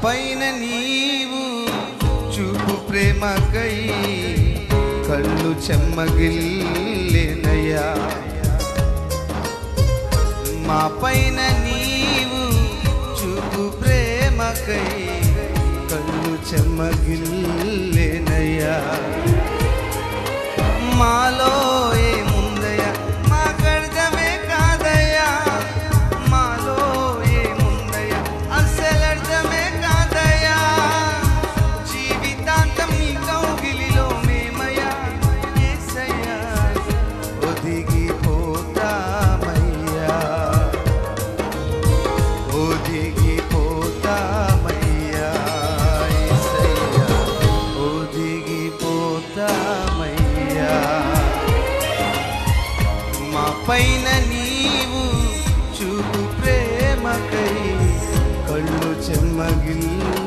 పైన నీవు చూపు ప్రేమకై కళ్ళు చెమ్మగిల్లేనయ్యా. మా పైన నీవు చూపు ప్రేమకై కళ్ళు చెమ్మగిల్లేనయ్యా. మాలో ఏముందయ్యా మాకర్థమే కాదయ్యా, మాలో ఏముందయ్యా అస్సలర్థమే కాదయ్యా. జీవితాంతం నీ కౌగిలిలో మేమయ్యా యేసయ్యా ఒదిగిపోతామయ్యా, ఒదిగిపోతామయ్యా యేసయ్యా ఒదిగిపోతామయ్యా. మా పైన నీవు చూపు ప్రేమకై కళ్ళు చెమ్మగిల్లేనయ్యా.